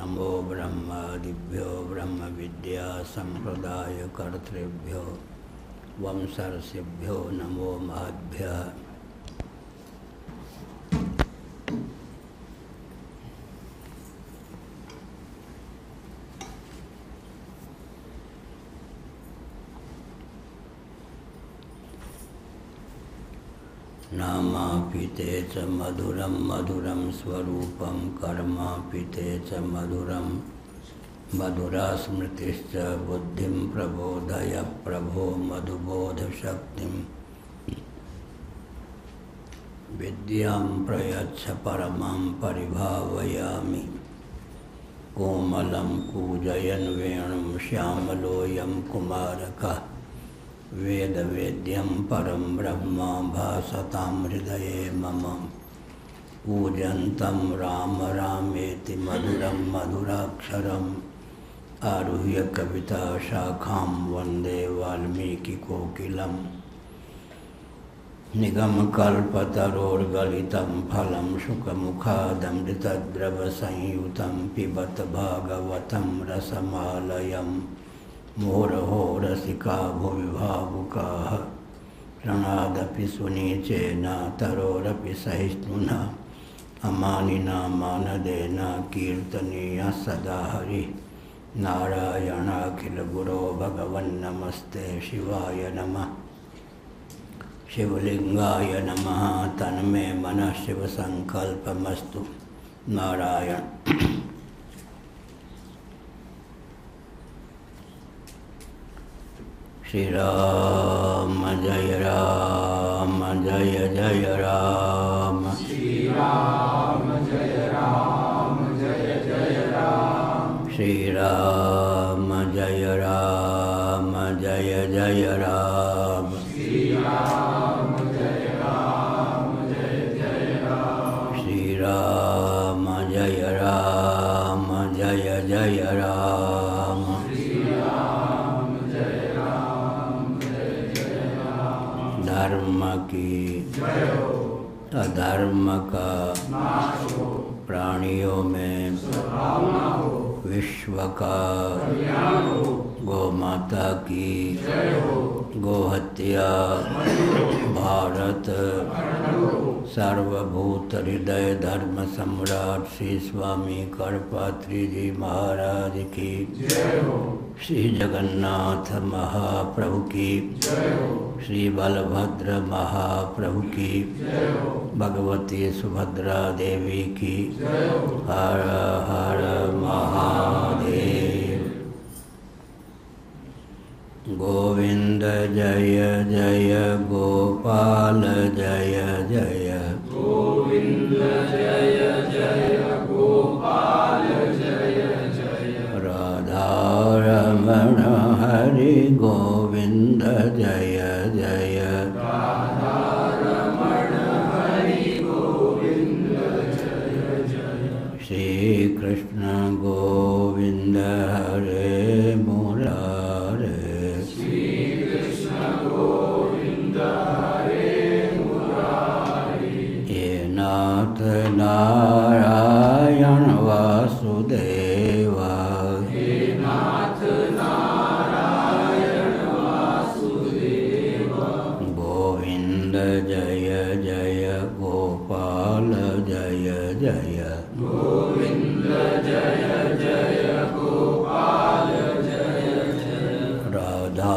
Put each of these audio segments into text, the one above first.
नमो ब्रह्मादिभ्यो ब्रह्म विद्या संप्रदाय कर्तृभ्यो वंशर्षिभ्यो नमो महद्भ्यः। नामापिते च मधुरं मधुरं स्वरूपं कर्मापिते च मधुरं मधुरा स्मृतिश्च बुद्धिं प्रबोधय प्रभो मधुबोधशक्तिं विद्यां प्रयच्छ परमां परिभावयामि। कोमलं कूजयन् वेणुं श्यामलोऽयं कुमारकः वेदवेद्यं परं ब्रह्म भासतां हृदये मम। कूजन्तं राम रामेति मधुरं मधुराक्षरम् आरुह्य कविताशाखां वन्दे वाल्मीकिकोकिलम्। निगमकल्पतरोर्गलितं फलं शुकमुखादमृतद्रवसंयुतं पिबत भागवतं रसमालयम्। मोरहो रसिका भुवि भावुकाः प्रणादपि सुनीचेन तरोरपि सहिष्णुना अमानिना मानदेन कीर्तनीयः सदा हरिः। नारायणाखिलगुरो भगवन्नमस्ते शिवाय नमः। शिवलिंगाय नमः। तन्मे मनः शिवसङ्कल्पमस्तु। नारायण। श्री राम जय राम जय जय राम। श्री राम जय राम जय जय राम। श्री राम जय राम जय जय राम। श्री राम जय राम जय जय राम। श्री राम जय राम जय जय राम। धर्म की अधर्म का प्राणियों में विश्व का गौ माता की गोहत्या भारत सर्वभूत हृदय धर्म सम्राट श्री स्वामी करपात्री जी महाराज की। श्री जगन्नाथ महाप्रभु की। श्री बलभद्र महाप्रभु की। भगवती सुभद्रा देवी की। हर हर महादेव। गोविंद जय जय गोपाल जय जय। गोविंद जय जय गोपाल जय जय। राधा रमण हरि गोविंद जय जय। राधा रमण हरि गोविंद जय जय। श्री कृष्ण गोविंद हरे मुरारे। श्री कृष्ण गोविंद हरे मुरारी। हे नाथ नारायण वासुदेव। हे नाथ नारायण वासुदेव। गोविंद जय जय गोपाल जय जय। गोविंद जय जय गोपाल जय जय। राधा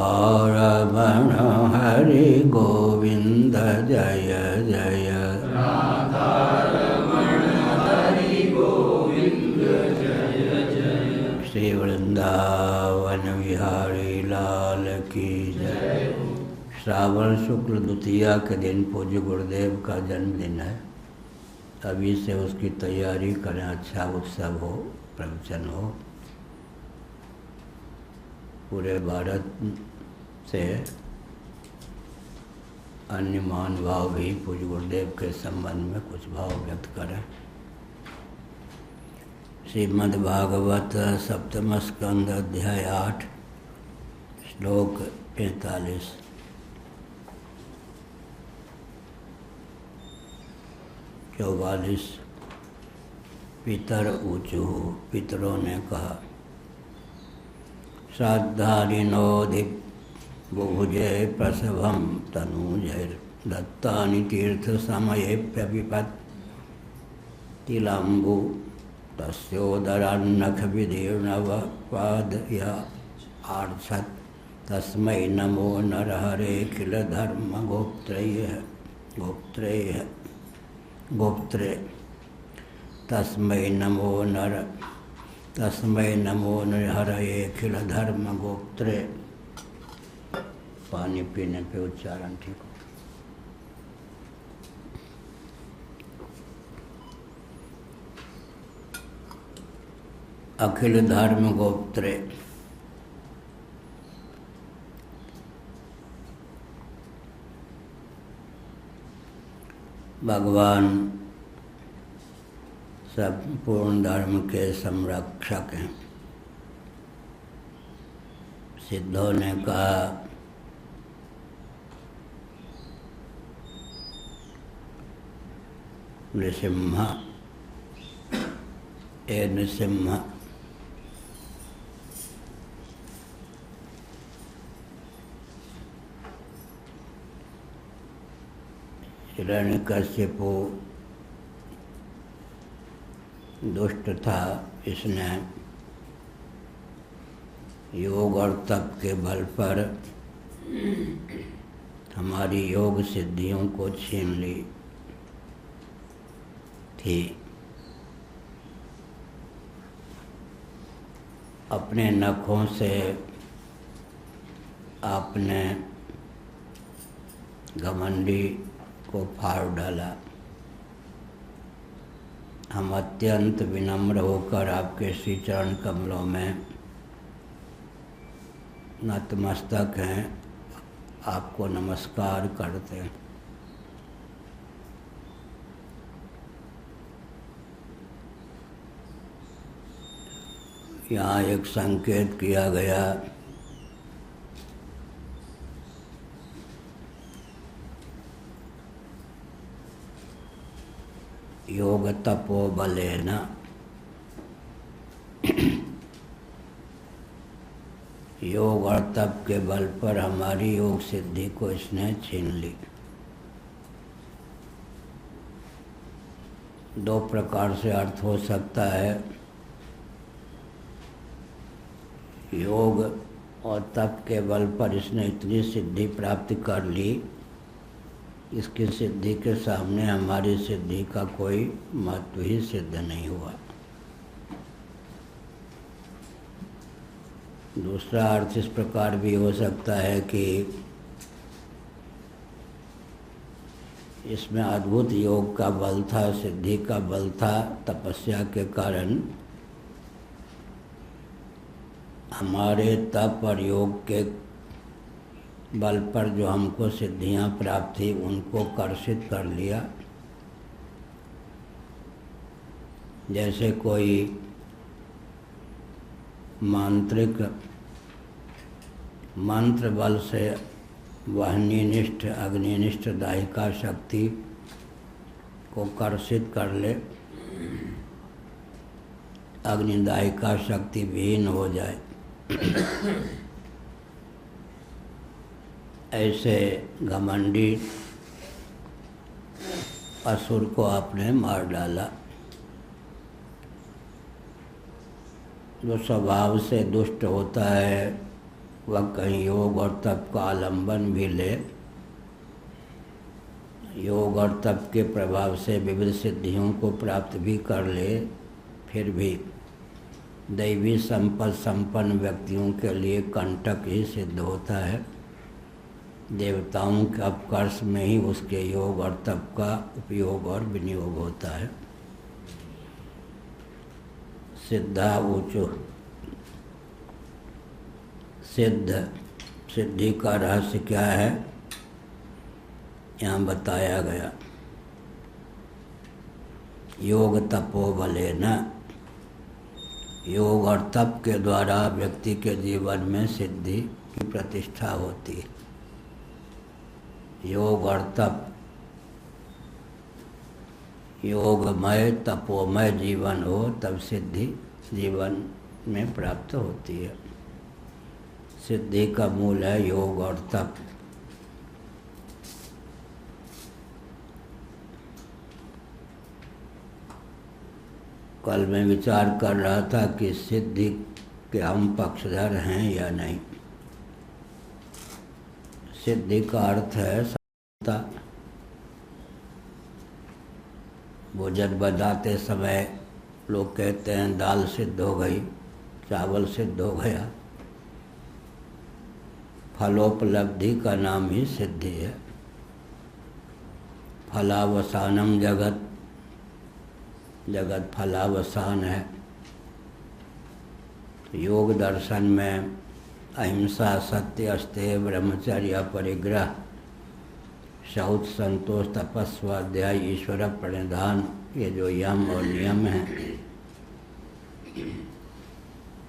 रमण हरि गोविंद जय जय। राधा रमण हरि गोविंद जय जय। श्री वृंदावन विहारी लाल की जय। श्रावण शुक्ल द्वितीया के दिन पूज्य गुरुदेव का जन्मदिन है। अभी से उसकी तैयारी करें, अच्छा उत्सव हो, प्रवचन हो। पूरे भारत से अन्य महानुभाव भी पूज्य गुरुदेव के संबंध में कुछ भाव व्यक्त करें। श्रीमद्भागवत सप्तम स्कंद अध्याय 8 श्लोक 45। 44, पितर ऊचु, पितरों ने कहा, श्राद्धारिणोधिक बुभुजे प्रसभम तनूजैर दत्तानि तीर्थ समयेप्यपिपत्तिलम्बु तस्योदरान्नख विदीर्णवपादया आर्षत् तस्मै नमो नरहरे किल धर्म गोप्त्रे तस्मै नमो नरहरे किल धर्म गोप्त्रे। पानी पीने पे उच्चारण ठीक हो। अखिल धर्म गोप्त्रे, भगवान संपूर्ण धर्म के संरक्षक हैं। सिद्धों ने कहा, नृसिंह ए नृसिंह, हिरण्यकश्यपु दुष्ट था, इसने योग और तप के बल पर हमारी योग सिद्धियों को छीन ली थी। अपने नखों से आपने घमंडी को फाड़ डाला। हम अत्यंत विनम्र होकर आपके श्री चरण कमलों में नतमस्तक हैं, आपको नमस्कार करते हैं। यहाँ एक संकेत किया गया, योग तपो बलेन, योग और तप के बल पर हमारी योग सिद्धि को इसने छीन ली। दो प्रकार से अर्थ हो सकता है। योग और तप के बल पर इसने इतनी सिद्धि प्राप्त कर ली, इसकी सिद्धि के सामने हमारी सिद्धि का कोई महत्व ही सिद्ध नहीं हुआ। दूसरा अर्थ इस प्रकार भी हो सकता है कि इसमें अद्भुत योग का बल था, सिद्धि का बल था, तपस्या के कारण हमारे तप और योग के बल पर जो हमको सिद्धियां प्राप्त थी उनको कर्षित कर लिया। जैसे कोई मांत्रिक मंत्र बल से वाहिनीनिष्ठ अग्निनिष्ठ दाहिका शक्ति को कर्षित कर ले, अग्निदायिका शक्ति विहीन हो जाए, ऐसे घमंडी असुर को आपने मार डाला। जो स्वभाव से दुष्ट होता है वह कहीं योग और तप का आलंबन भी ले, योग और तप के प्रभाव से विविध सिद्धियों को प्राप्त भी कर ले, फिर भी दैवी संपद संपन्न व्यक्तियों के लिए कंटक ही सिद्ध होता है। देवताओं के अपकर्ष में ही उसके योग और तप का उपयोग और विनियोग होता है। सिद्धा ऊचु, सिद्धि का रहस्य क्या है यहाँ बताया गया। योग तपो बलेन, योग और तप के द्वारा व्यक्ति के जीवन में सिद्धि की प्रतिष्ठा होती है। योग और तप योगमय तपोमय जीवन हो तब सिद्धि जीवन में प्राप्त होती है। सिद्धि का मूल है योग और तप। कल मैं विचार कर रहा था कि सिद्धि के हम पक्षधर हैं या नहीं। सिद्धि का अर्थ है सफलता। भोजन बनाते समय लोग कहते हैं दाल सिद्ध हो गई, चावल सिद्ध हो गया। फलोपलब्धि का नाम ही सिद्धि है। फलावसानम जगत, जगत फलावसान है। योग दर्शन में अहिंसा, सत्य, अस्तेय, ब्रह्मचर्य, परिग्रह, शौच, संतोष, तपस्वाध्याय, ईश्वर प्रणिधान, ये जो यम और नियम हैं,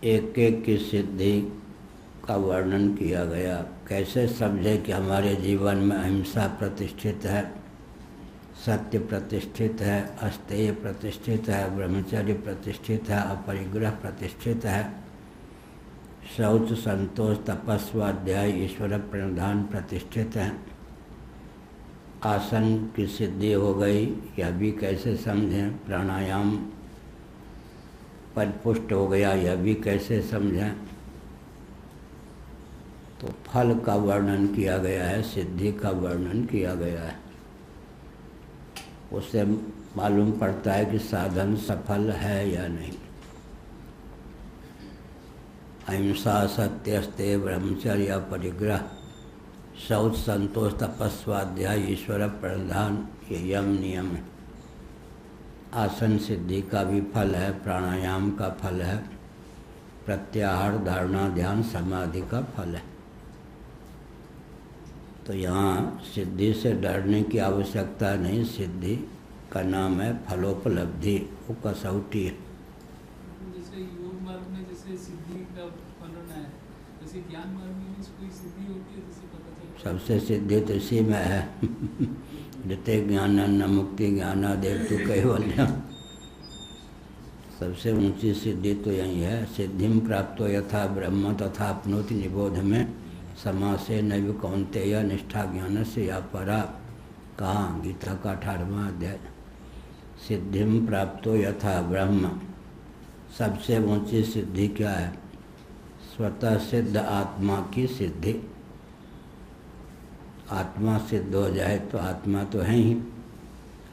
एक एक की सिद्धि का वर्णन किया गया। कैसे समझे कि हमारे जीवन में अहिंसा प्रतिष्ठित है, सत्य प्रतिष्ठित है, अस्तेय प्रतिष्ठित है, ब्रह्मचर्य प्रतिष्ठित है, अपरिग्रह प्रतिष्ठित है, शौच, संतोष, तपस्वाध्याय, ईश्वर प्रणिधान प्रतिष्ठित है। आसन की सिद्धि हो गई, यह भी कैसे समझें। प्राणायाम परिपुष्ट हो गया, यह भी कैसे समझें। तो फल का वर्णन किया गया है, सिद्धि का वर्णन किया गया है। उससे मालूम पड़ता है कि साधन सफल है या नहीं। अहिंसा, सत्य, अस्तेय, ब्रह्मचर्य, परिग्रह, शौच, संतोष, तपस्वाध्याय, ईश्वर प्रणिधान, ये यम नियम है। आसन सिद्धि का भी फल है, प्राणायाम का फल है, प्रत्याहार, धारणा, ध्यान, समाधि का फल है। तो यहाँ सिद्धि से डरने की आवश्यकता नहीं। सिद्धि का नाम है फलोपलब्धि, वो कसौटी है। जैसे योग मार्ग में जैसे सिद्धि का वर्णन है, जैसे ज्ञान मार्ग में कोई सिद्धि होती है, जैसे पता चलता है। सबसे सिद्धि तो इसी में है। जिते ज्ञान न मुक्ति ज्ञानादेव तु कैवल्यम। सबसे ऊंची सिद्धि तो यही है। सिद्धिम प्राप्तो यथा ब्रह्म तथा अपनोति निबोध में समासे नैव कौन्तेय निष्ठा ज्ञान से या परा। कहाँ? गीता का 18वां अध्याय। सिद्धिम प्राप्तो यथा ब्रह्म, सबसे ऊंची सिद्धि क्या है? स्वतः सिद्ध आत्मा की सिद्धि। आत्मा सिद्ध हो जाए तो आत्मा तो है ही,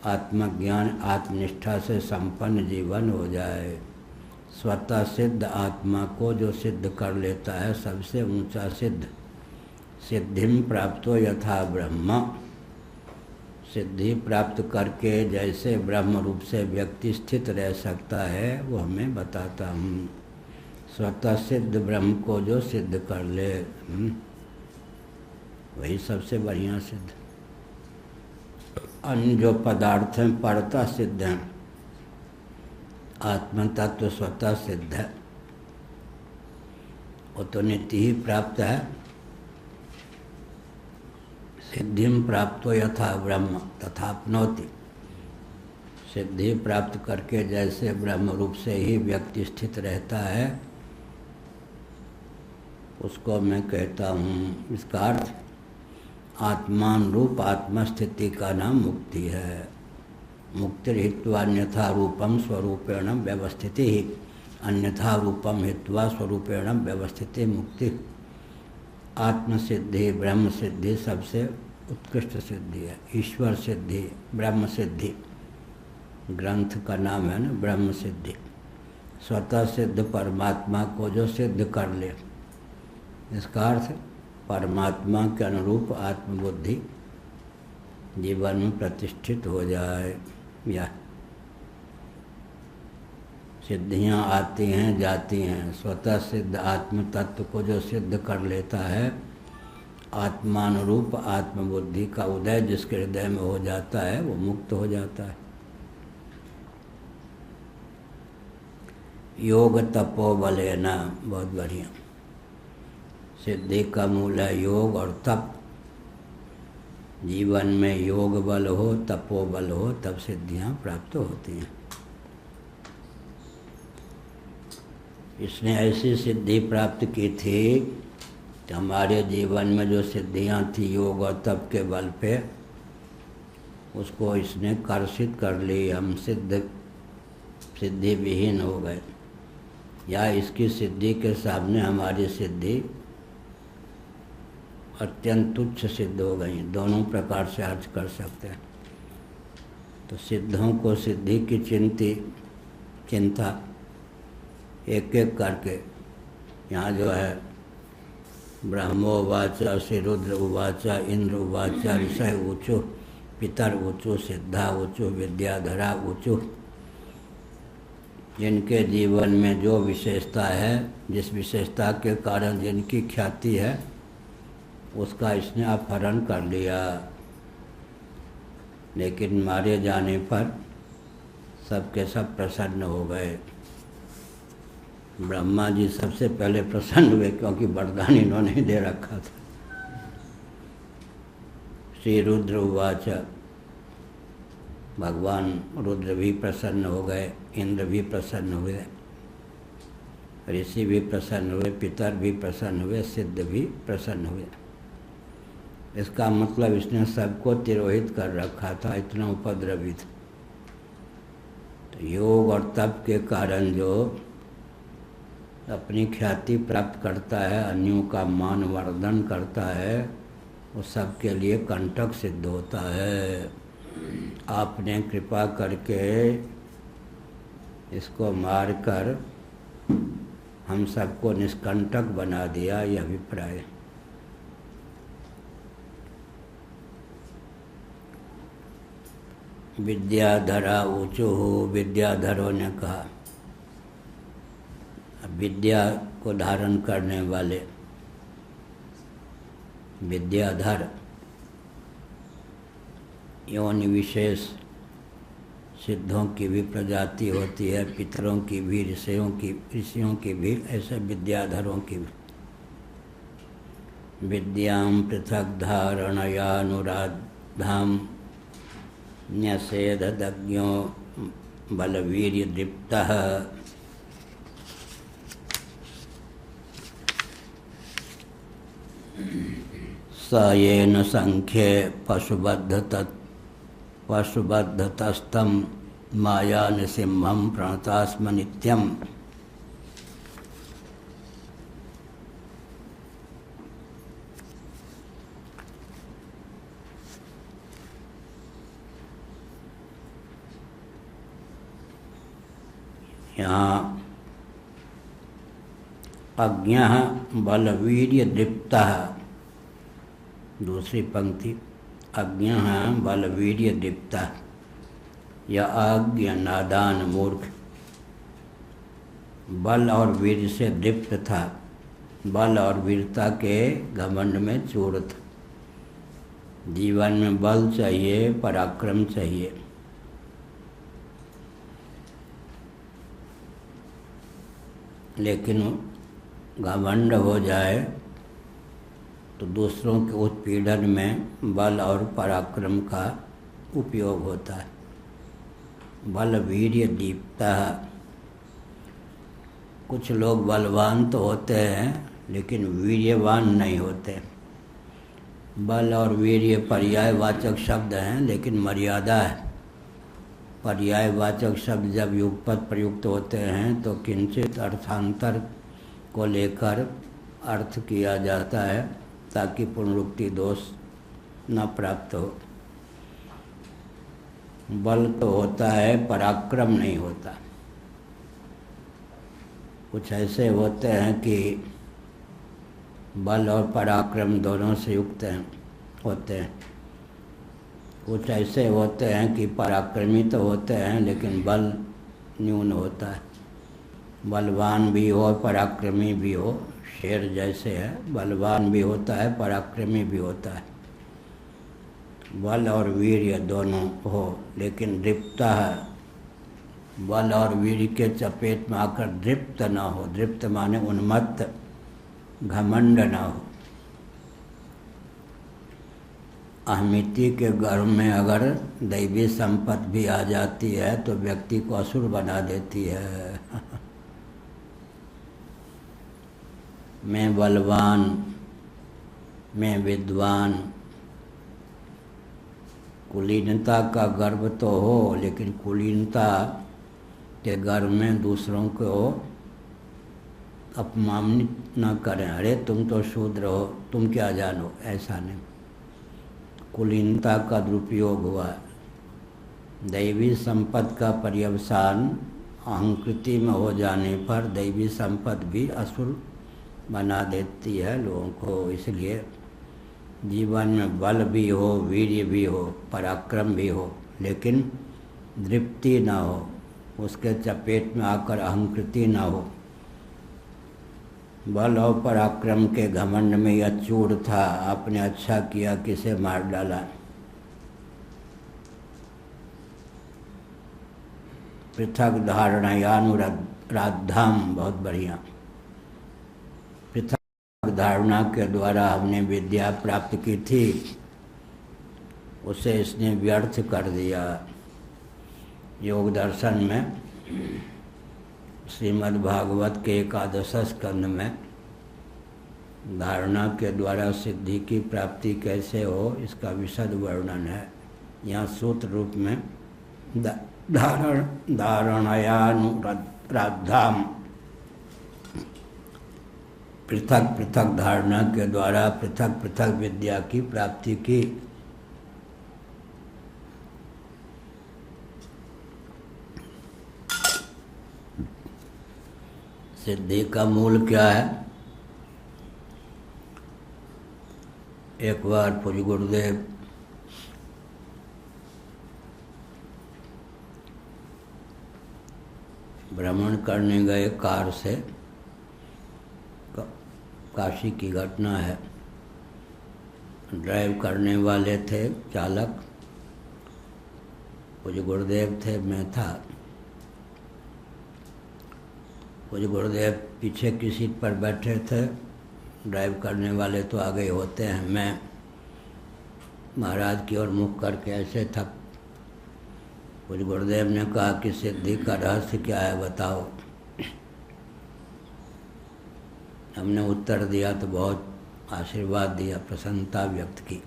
आत्मज्ञान आत्मनिष्ठा से संपन्न जीवन हो जाए। स्वतः सिद्ध आत्मा को जो सिद्ध कर लेता है, सबसे ऊंचा सिद्ध। सिद्धिम प्राप्तो यथा ब्रह्म, सिद्धि प्राप्त करके जैसे ब्रह्म रूप से व्यक्ति स्थित रह सकता है, वो हमें बताता हूँ। स्वतः सिद्ध ब्रह्म को जो सिद्ध कर ले, वही सबसे बढ़िया सिद्ध। अन्य जो पदार्थ हैं परतः सिद्ध हैं, आत्म तत्व स्वतः सिद्ध है, वो तो नित्य ही प्राप्त है। सिद्धिम प्राप्तो यथा ब्रह्म तथाप्नोति, सिद्धि प्राप्त करके जैसे ब्रह्म रूप से ही व्यक्ति स्थित रहता है, उसको मैं कहता हूँ। इसका अर्थ आत्मान रूप आत्मस्थिति का नाम मुक्ति है। मुक्ति हित्वा अन्यथा रूपम स्वरूपेण व्यवस्थिति ही, अन्यथा रूपम हित्वा स्वरूपेण व्यवस्थिति मुक्ति। आत्मसिद्धि, ब्रह्म सिद्धि सबसे उत्कृष्ट सिद्धि है। ईश्वर सिद्धि, ब्रह्म सिद्धि, ग्रंथ का नाम है ना ब्रह्म सिद्धि। स्वतः सिद्ध परमात्मा को जो सिद्ध कर ले, इसका अर्थ परमात्मा के अनुरूप आत्मबुद्धि जीवन में प्रतिष्ठित हो जाए। या सिद्धियां आती हैं जाती हैं, स्वतः सिद्ध आत्म तत्व को जो सिद्ध कर लेता है, आत्मानुरूप आत्मबुद्धि का उदय जिसके हृदय में हो जाता है, वो मुक्त हो जाता है। योग तपो बलेना, बहुत बढ़िया। सिद्धि का मूल है योग और तप। जीवन में योग बल हो, तपोबल हो, तब सिद्धियां प्राप्त होती हैं। इसने ऐसी सिद्धि प्राप्त की थी कि हमारे जीवन में जो सिद्धियां थी योग और तप के बल पे, उसको इसने कर्षित कर ली। हम सिद्धि विहीन हो गए, या इसकी सिद्धि के सामने हमारी सिद्धि अत्यंत तुच्छ सिद्ध हो गई। दोनों प्रकार से अर्थ कर सकते हैं। तो सिद्धों को सिद्धि की चिंता एक एक करके, यहाँ जो है ब्रह्मोवाच श्री रुद्र उवाच इंद्र उवाच ऋषय ऊचु पितर ऊचु सिद्धा ऊचु विद्याधरा ऊचु। जिनके जीवन में जो विशेषता है, जिस विशेषता के कारण जिनकी ख्याति है, उसका इसने अपहरण कर लिया। लेकिन मारे जाने पर सबके सब प्रसन्न हो गए। ब्रह्मा जी सबसे पहले प्रसन्न हुए, क्योंकि वरदान इन्होंने दे रखा था। श्री रुद्र उवाच, भगवान रुद्र भी प्रसन्न हो गए, इंद्र भी प्रसन्न हुए, ऋषि भी प्रसन्न हुए, पितर भी प्रसन्न हुए, सिद्ध भी प्रसन्न हुए। इसका मतलब इसने सबको तिरोहित कर रखा था, इतना उपद्रवी था। तो योग और तप के कारण जो अपनी ख्याति प्राप्त करता है, अन्यों का मान वर्धन करता है, वो सबके लिए कंटक सिद्ध होता है। आपने कृपा करके इसको मारकर हम सबको निष्कंटक बना दिया, यह अभिप्राय। विद्याधरा ऊँचो हो, विद्याधरों ने कहा, विद्या को धारण करने वाले विद्याधर, योनि विशेष सिद्धों की भी प्रजाति होती है, पितरों की भी, ऋषियों की भी, ऐसे विद्याधरों की भी। विद्यां पृथक धारणयानुराधाम न्यसेदज्ञो बलवीर्य दीप्तः। स येन संख्ये पशुबद्धतस्थं माया नृसिंहं प्रणतास्म नित्यम्। यहाँ अज्ञः बलवीर्य दीप्तः, दूसरी पंक्ति, अज्ञः बलवीर्य दीप्तः, या अज्ञ नादान मूर्ख बल और वीर से दीप्त था, बल और वीरता के घमंड में चूर था। जीवन में बल चाहिए, पराक्रम चाहिए, लेकिन घमंड हो जाए तो दूसरों के उत्पीड़न में बल और पराक्रम का उपयोग होता है। बल वीर्य दीप्ता, कुछ लोग बलवान तो होते हैं लेकिन वीर्यवान नहीं होते। बल और वीर्य पर्यायवाचक शब्द हैं, लेकिन मर्यादा है। पर्यायवाचक शब्द जब युगपत प्रयुक्त होते हैं तो किंचित अर्थांतर को लेकर अर्थ किया जाता है, ताकि पुनरुक्ति दोष न प्राप्त हो। बल तो होता है, पराक्रम नहीं होता। कुछ ऐसे होते हैं कि बल और पराक्रम दोनों से युक्त होते हैं। कुछ ऐसे होते हैं कि पराक्रमी तो होते हैं लेकिन बल न्यून होता है। बलवान भी हो और पराक्रमी भी हो, शेर जैसे है, बलवान भी होता है, पराक्रमी भी होता है। बल और वीर्य दोनों हो, लेकिन दृप्ता है, बल और वीर्य के चपेट में आकर दृप्त न हो। दृप्त माने उन्मत्त, घमंड न हो। अहमिति के गर्भ में अगर दैवी संपत्ति भी आ जाती है तो व्यक्ति को असुर बना देती है। मैं बलवान, मैं विद्वान, कुलीनता का गर्व तो हो, लेकिन कुलीनता के गर्व में दूसरों को अपमानित न करें। अरे तुम तो शूद्र हो, तुम क्या जानो, ऐसा नहीं। कुलीनता का दुरुपयोग हुआ। दैवी संपत्ति का पर्यवसान अहंकृति में हो जाने पर दैवी संपत्ति भी असुर बना देती है लोगों को। इसलिए जीवन में बल भी हो, वीर्य भी हो, पराक्रम भी हो, लेकिन दृप्ति न हो, उसके चपेट में आकर अहंकृति न हो। बल और पराक्रम के घमंड में यह चूर था, आपने अच्छा किया किसे मार डाला। पृथक धारणायानुराधाम, बहुत बढ़िया। पृथक धारणा के द्वारा हमने विद्या प्राप्त की थी, उसे इसने व्यर्थ कर दिया। योग दर्शन में श्रीमद् भागवत के 11 स्कंद में धारणा के द्वारा सिद्धि की प्राप्ति कैसे हो, इसका विशद वर्णन है। यहाँ सूत्र रूप में धारणायानुराधाम, पृथक पृथक धारणा के द्वारा पृथक पृथक विद्या की प्राप्ति की। सिद्धि का मूल क्या है? एक बार पूज्य गुरुदेव भ्रमण करने गए कार से, काशी की घटना है। ड्राइव करने वाले थे चालक, पूज्य गुरुदेव थे, मैं था। पूज्य गुरुदेव पीछे की सीट पर बैठे थे, ड्राइव करने वाले तो आगे होते हैं। मैं महाराज की ओर मुख करके ऐसे था। पूज्य गुरुदेव ने कहा कि सिद्धि का रहस्य क्या है, बताओ। हमने उत्तर दिया तो बहुत आशीर्वाद दिया, प्रसन्नता व्यक्त की।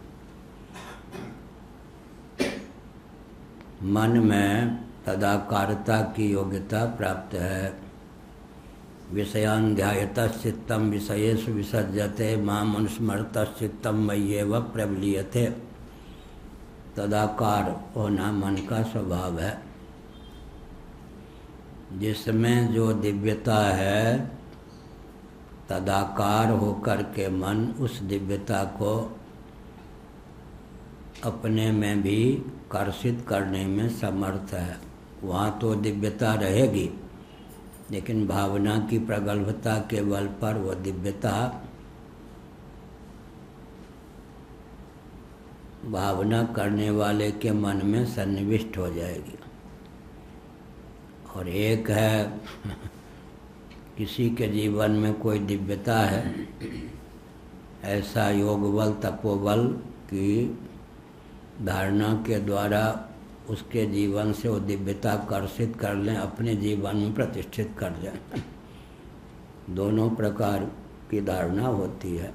मन में तदाकारता की योग्यता प्राप्त है। विषयान् ध्यायतश्चित्तं विषयेषु विसज्जते माम् अनुस्मरतश्चित्तं मय्येव प्रविलीयते। तदाकार होना मन का स्वभाव है। जिसमें जो दिव्यता है, तदाकार होकर के मन उस दिव्यता को अपने में भी कर्षित करने में समर्थ है। वहाँ तो दिव्यता रहेगी, लेकिन भावना की प्रगल्भता के बल पर वह दिव्यता भावना करने वाले के मन में सन्निविष्ट हो जाएगी। और एक है किसी के जीवन में कोई दिव्यता है, ऐसा योग बल तपोबल की धारणा के द्वारा उसके जीवन से वो दिव्यता कर्षित कर लें, अपने जीवन में प्रतिष्ठित कर जाए। दोनों प्रकार की धारणा होती है।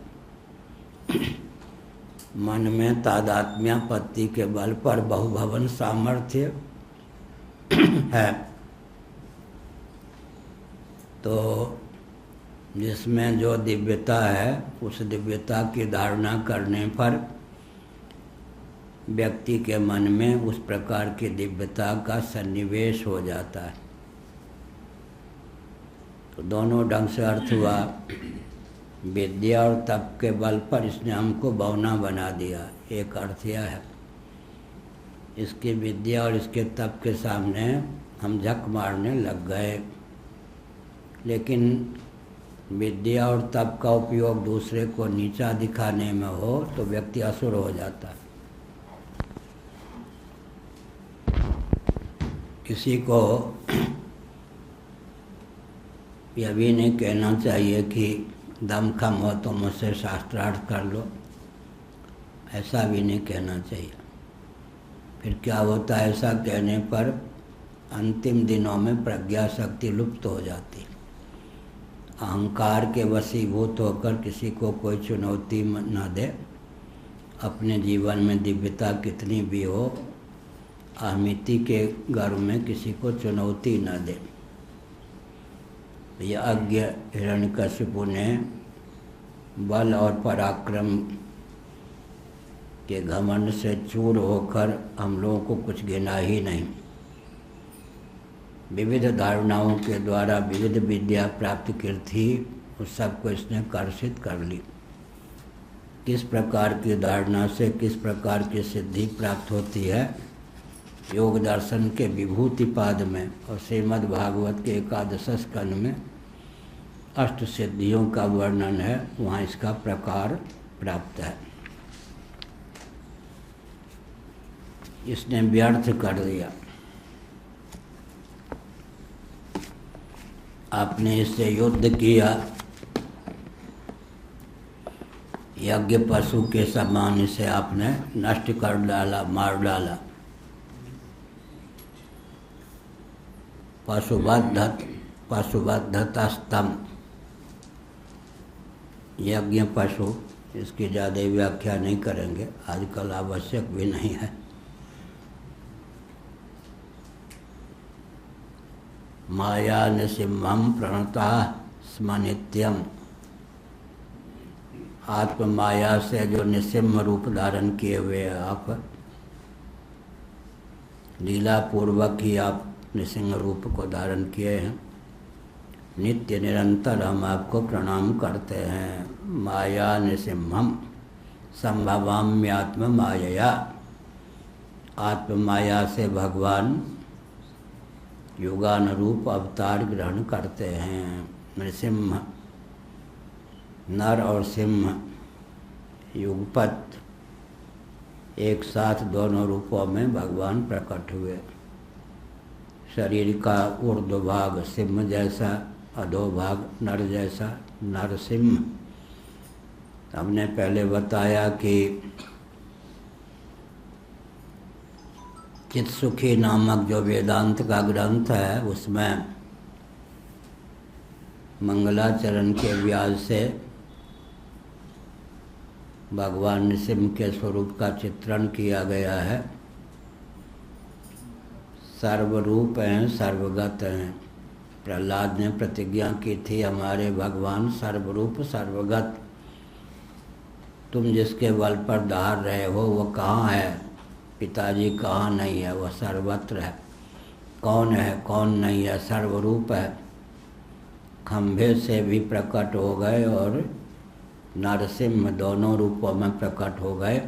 मन में तादात्म्यापत्ति के बल पर बहुभवन सामर्थ्य है, तो जिसमें जो दिव्यता है उस दिव्यता की धारणा करने पर व्यक्ति के मन में उस प्रकार की दिव्यता का सन्निवेश हो जाता है। तो दोनों ढंग से अर्थ हुआ। विद्या और तप के बल पर इसने हमको बौना बना दिया, एक अर्थ यह है। इसकी विद्या और इसके तप के सामने हम झक मारने लग गए। लेकिन विद्या और तप का उपयोग दूसरे को नीचा दिखाने में हो तो व्यक्ति असुर हो जाता है। किसी को यह भी नहीं कहना चाहिए कि दम कम हो तो मुझसे शास्त्रार्थ कर लो, ऐसा भी नहीं कहना चाहिए। फिर क्या होता है, ऐसा कहने पर अंतिम दिनों में प्रज्ञा शक्ति लुप्त हो जाती। अहंकार के वशीभूत होकर किसी को कोई चुनौती न दे। अपने जीवन में दिव्यता कितनी भी हो, अहमिति के गर्भ में किसी को चुनौती न दे। यह अज्ञ हिरण्यकशिपु ने बल और पराक्रम के घमंड से चूर होकर हम लोगों को कुछ गिना ही नहीं। विविध धारणाओं के द्वारा विविध विद्या प्राप्त की थी, उस सबको इसने कर्षित कर ली। किस प्रकार की धारणा से किस प्रकार की सिद्धि प्राप्त होती है, योग दर्शन के विभूतिपाद में और श्रीमद् भागवत के एकादश स्कंध में अष्ट सिद्धियों का वर्णन है, वहाँ इसका प्रकार प्राप्त है। इसने व्यर्थ कर दिया। आपने इससे युद्ध किया, यज्ञ पशु के समान इसे आपने नष्ट कर डाला, मार डाला। पशुबद्धतस्तम यज्ञ पशु, इसकी ज़्यादा व्याख्या नहीं करेंगे, आजकल आवश्यक भी नहीं है। माया निसिम्हम प्रणता स्म नित्यम, आत्म माया से जो निसिम्ह रूप धारण किए हुए आप, लीला पूर्वक ही आप निसिंह रूप को धारण किए हैं। नित्य निरंतर हम आपको प्रणाम करते हैं। माया निसिम्हम संभवाम्यात्म मायया, आत्म माया से भगवान युगानुरूप अवतार ग्रहण करते हैं। नृसिंह, नर और सिंह युगपत एक साथ दोनों रूपों में भगवान प्रकट हुए। शरीर का ऊर्ध्वभाग सिंह जैसा, अधोभाग नर जैसा, नरसिंह। हमने पहले बताया कि चित्सुखी नामक जो वेदांत का ग्रंथ है, उसमें मंगलाचरण के व्यास से भगवान नृसिंह के स्वरूप का चित्रण किया गया है। सर्वरूप हैं, सर्वगत हैं। प्रहलाद ने प्रतिज्ञा की थी, हमारे भगवान सर्वरूप सर्वगत, तुम जिसके बल पर दहाड़ रहे हो वो कहाँ है? पिताजी कहाँ नहीं है? वह सर्वत्र है। कौन है? कौन नहीं है? सर्वरूप है। खंभे से भी प्रकट हो गए और नरसिंह दोनों रूपों में प्रकट हो गए।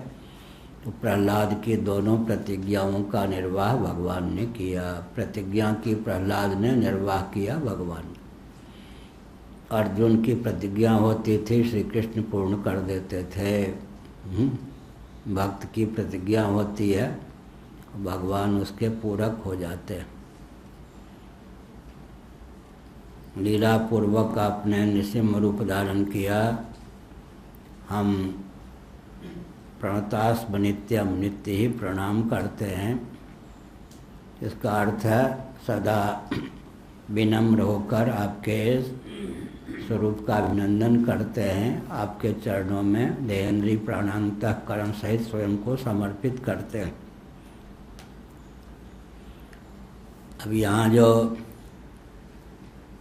तो प्रहलाद की दोनों प्रतिज्ञाओं का निर्वाह भगवान ने किया। प्रतिज्ञा की प्रहलाद ने, निर्वाह किया भगवान। अर्जुन की प्रतिज्ञा होती थी, श्री कृष्ण पूर्ण कर देते थे। भक्त की प्रतिज्ञा होती है, भगवान उसके पूरक हो जाते हैं। लीला पूर्वक आपने निसिम्ह रूप धारण किया। हम प्रणतास्म नित्यम, नित्य ही प्रणाम करते हैं। इसका अर्थ है सदा विनम्र होकर आपके स्वरूप का अभिनंदन करते हैं। आपके चरणों में देहेंद्रीय प्राणांतःकरण सहित स्वयं को समर्पित करते हैं। अब यहाँ जो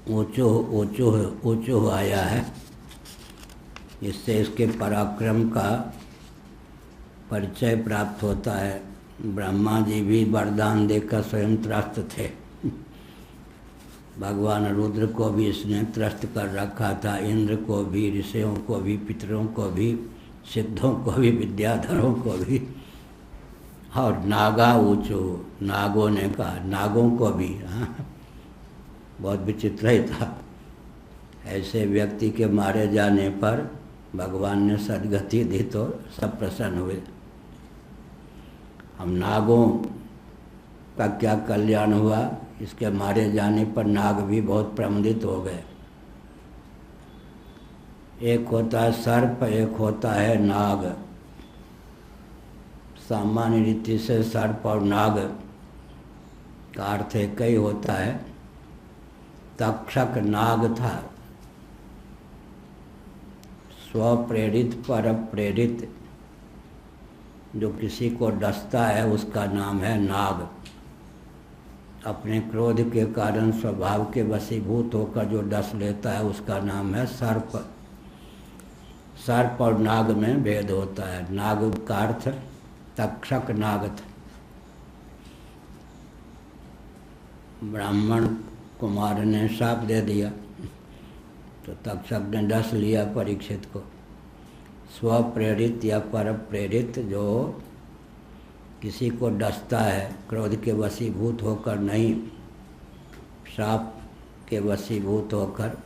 ऊंचो आया है, इससे इसके पराक्रम का परिचय प्राप्त होता है। ब्रह्मा जी भी वरदान देकर स्वयं त्रस्त थे। भगवान रुद्र को भी इसने त्रस्त कर रखा था, इंद्र को भी, ऋषियों को भी, पितरों को भी, सिद्धों को भी, विद्याधरों को भी, और नागा ऊँचो, नागों ने कहा, नागों को भी। हाँ, बहुत विचित्र ही था। ऐसे व्यक्ति के मारे जाने पर भगवान ने सद्गति दी तो सब प्रसन्न हुए। हम नागों का क्या कल्याण हुआ, इसके मारे जाने पर नाग भी बहुत प्रमुदित हो गए। एक होता है सर्प, एक होता है नाग। सामान्य रीति से सर्प और नाग का अर्थ एक ही होता है। तक्षक नाग था, स्वप्रेरित पर प्रेरित, जो किसी को डसता है उसका नाम है नाग। अपने क्रोध के कारण स्वभाव के वशीभूत होकर जो डस लेता है उसका नाम है सर्प। सर्प और नाग में भेद होता है। नाग का अर्थ तक्षक नाग था। ब्राह्मण कुमार ने शाप दे दिया तो तक्षक ने डस लिया परीक्षित को। स्वप्रेरित या पर प्रेरित, जो किसी को डसता है क्रोध के वशीभूत होकर, नहीं शाप के वशीभूत होकर।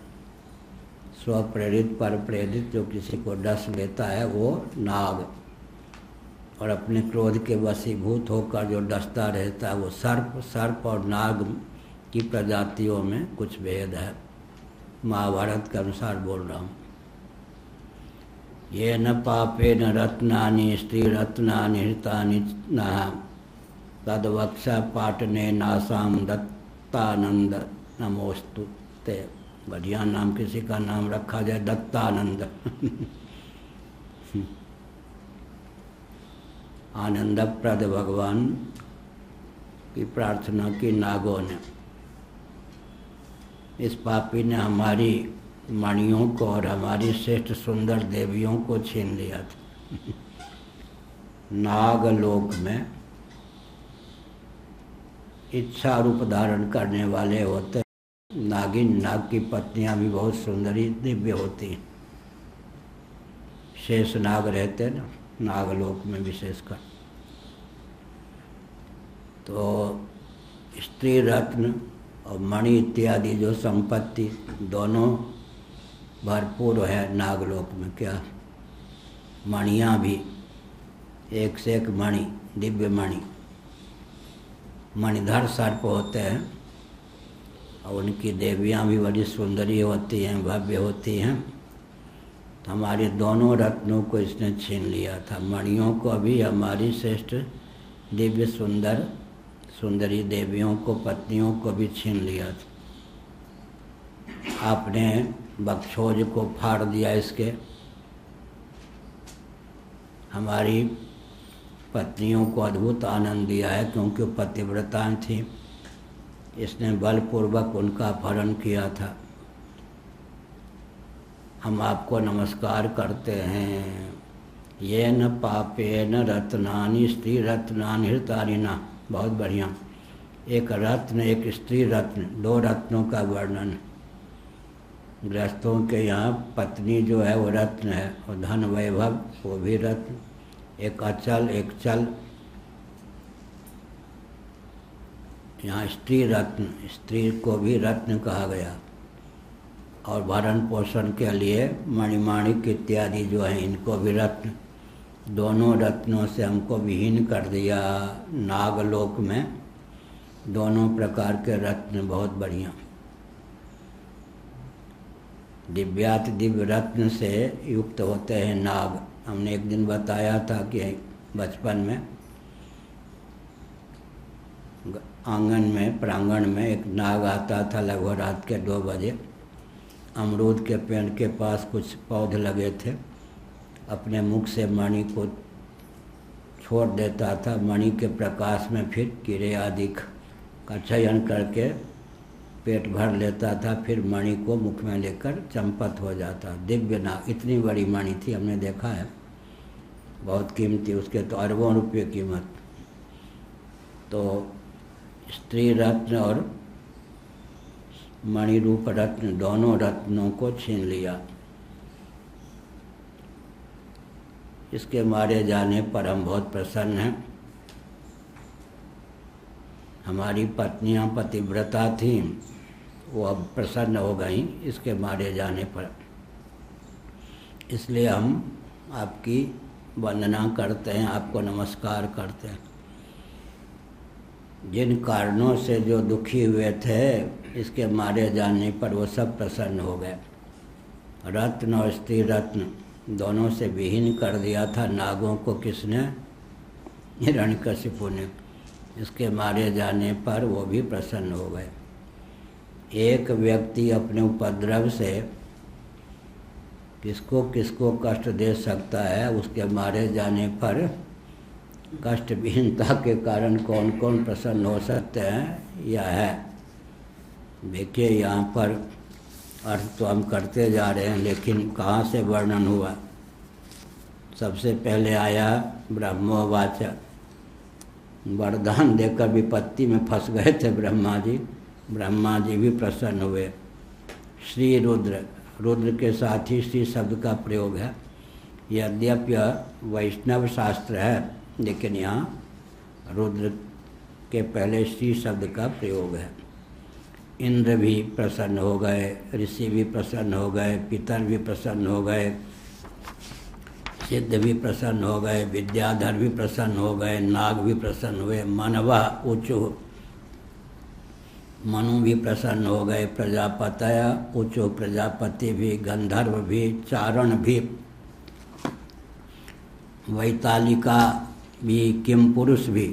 स्वप्रेरित पर प्रेरित, जो किसी को डस लेता है वो नाग। और अपने क्रोध के वशीभूत होकर जो डसता रहता है वो सर्प। सर्प और नाग की प्रजातियों में कुछ भेद है, महाभारत के अनुसार बोल रहा हूँ। ये न पापे न रत्नानि स्त्री रत्नानि हृतानि न तद्वक्षा पाटने नासाम दत्तानंद नमोस्तु ते। बढ़िया नाम किसी का नाम रखा जाए, दत्तानंद। आनंदप्रद भगवान की प्रार्थना की नागों ने। इस पापी ने हमारी मणियों को और हमारी श्रेष्ठ सुंदर देवियों को छीन लिया था। नागलोक में इच्छा रूप धारण करने वाले होते। नागिन, नाग की पत्नियां भी बहुत सुंदरी दिव्य होती हैं। शेष नाग रहते ना नागलोक में विशेषकर। तो स्त्री रत्न और मणि इत्यादि जो संपत्ति दोनों भरपूर है नागलोक में। क्या मणियाँ भी एक से एक मणि, दिव्य मणि। मणिधर सर्प होते हैं और उनकी देवियाँ भी बड़ी सुंदरी होती हैं, भव्य होती हैं। तो हमारे दोनों रत्नों को इसने छीन लिया था। मणियों को भी, हमारी श्रेष्ठ दिव्य सुंदर सुंदरी देवियों को, पत्नियों को भी छीन लिया था। आपने बक्षोज को फाड़ दिया इसके। हमारी पत्नियों को अद्भुत आनंद दिया है क्योंकि वो पतिव्रताएं थीं। इसने बलपूर्वक उनका अपहरण किया था। हम आपको नमस्कार करते हैं। ये न पापे न रत्नानि स्त्री रत्नानि हृतानि न। बहुत बढ़िया। एक रत्न, एक स्त्री रत्न, दो रत्नों का वर्णन। गृहस्थों के यहाँ पत्नी जो है वो रत्न है, और धन वैभव वो भी रत्न। एक अचल एक चल। यहाँ स्त्री रत्न, स्त्री को भी रत्न कहा गया। और भरण पोषण के लिए मणिमाणिक इत्यादि जो हैं इनको भी रत्न। दोनों रत्नों से हमको विहीन कर दिया नागलोक में। दोनों प्रकार के रत्न बहुत बढ़िया। दिव्याति दिव्य रत्न से युक्त होते हैं नाग। हमने एक दिन बताया था कि बचपन में आंगन में, प्रांगण में एक नाग आता था लगभग रात के 2 बजे। अमरूद के पेड़ के पास कुछ पौधे लगे थे। अपने मुख से मणि को छोड़ देता था। मणि के प्रकाश में फिर कीड़े आदि का चयन करके पेट भर लेता था। फिर मणि को मुख में लेकर चंपत हो जाता। दिव्य नाग, इतनी बड़ी मणि थी, हमने देखा है, बहुत कीमती। उसके तो अरबों रुपये कीमत। तो स्त्री रत्न और मणि रूप रत्न, दोनों रत्नों को छीन लिया। इसके मारे जाने पर हम बहुत प्रसन्न हैं। हमारी पत्नियां पतिव्रता थीं, वो अब प्रसन्न हो गई इसके मारे जाने पर। इसलिए हम आपकी वंदना करते हैं, आपको नमस्कार करते हैं। जिन कारणों से जो दुखी हुए थे इसके मारे जाने पर वो सब प्रसन्न हो गए। रत्न और स्त्री रत्न दोनों से विहीन कर दिया था नागों को किसने? हिरण्यकशिपु ने। इसके मारे जाने पर वो भी प्रसन्न हो गए। एक व्यक्ति अपने उपद्रव से किसको किसको कष्ट दे सकता है, उसके मारे जाने पर कष्ट विहीनता के कारण कौन कौन प्रसन्न हो सकते हैं, यह है। देखिए यहाँ पर अर्थ तो हम करते जा रहे हैं, लेकिन कहाँ से वर्णन हुआ। सबसे पहले आया ब्रह्मोवाच, वरदान देकर विपत्ति में फंस गए थे ब्रह्मा जी। ब्रह्मा जी भी प्रसन्न हुए। श्री रुद्र, रुद्र के साथ ही श्री शब्द का प्रयोग है। यद्यपि वैष्णव शास्त्र है, लेकिन यहाँ रुद्र के पहले श्री शब्द का प्रयोग है। इंद्र भी प्रसन्न हो गए, ऋषि भी प्रसन्न हो गए, पितर भी प्रसन्न हो गए, सिद्ध भी प्रसन्न हो गए, विद्याधर भी प्रसन्न हो गए, नाग भी प्रसन्न हुए, मनवा ऊँचु, मनु भी प्रसन्न हो गए, प्रजापतय ऊँचु, प्रजापति भी, गंधर्व भी, चारण भी, वैतालिका भी, किम पुरुष भी,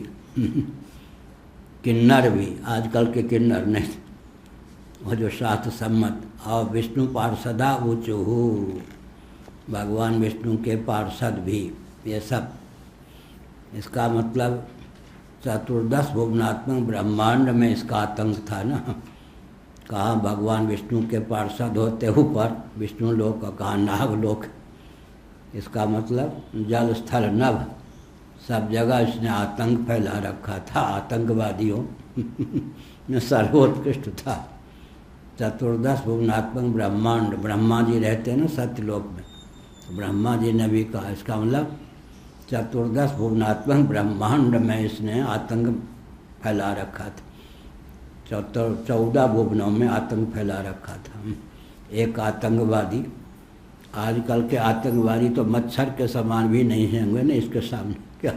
किन्नर भी, आजकल के किन्नर नहीं, वो जो शास्त्र सम्मत, और विष्णु पार्षदा ऊँचु, भगवान विष्णु के पार्षद भी, ये सब। इसका मतलब चतुर्दश भुवनात्मक ब्रह्मांड में इसका आतंक था ना। कहाँ भगवान विष्णु के पार्षद होते ऊपर विष्णु लोक, कहाँ नाग लोक। इसका मतलब जल स्थल नभ सब जगह इसने आतंक फैला रखा था। आतंकवादियों में सर्वोत्कृष्ट था। चतुर्दश भुवनात्मक ब्रह्मांड, ब्रह्मा जी रहते हैं ना सत्यलोक में, तो ब्रह्मा जी ने भी कहा, इसका मतलब चतुर्दश भुवनात्मक ब्रह्मांड में इसने आतंक फैला रखा था। 14 भुवनों में आतंक फैला रखा था। एक आतंकवादी, आजकल के आतंकवादी तो मच्छर के समान भी नहीं होंगे ना इसके सामने। क्या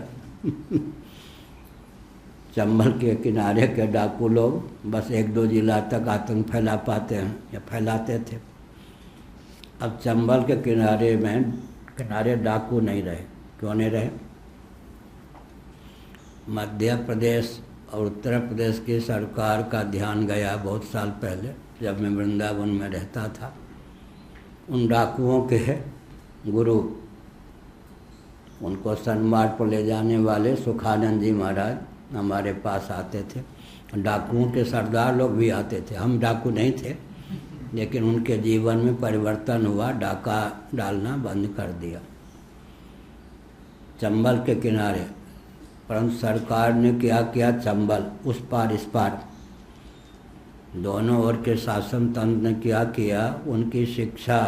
चंबल के किनारे के डाकू लोग बस 1-2 जिला तक आतंक फैला पाते हैं या फैलाते थे। अब चंबल के किनारे डाकू नहीं रहे। क्यों नहीं रहे? मध्य प्रदेश और उत्तर प्रदेश की सरकार का ध्यान गया बहुत साल पहले, जब मैं वृंदावन में रहता था। उन डाकुओं के गुरु, उनको सन्मार्ग पर ले जाने वाले सुखानंद जी महाराज हमारे पास आते थे। डाकुओं के सरदार लोग भी आते थे। हम डाकू नहीं थे, लेकिन उनके जीवन में परिवर्तन हुआ, डाका डालना बंद कर दिया चंबल के किनारे। परंतु सरकार ने क्या किया, चंबल उस पार इस पार दोनों ओर के शासन तंत्र ने क्या किया, उनकी शिक्षा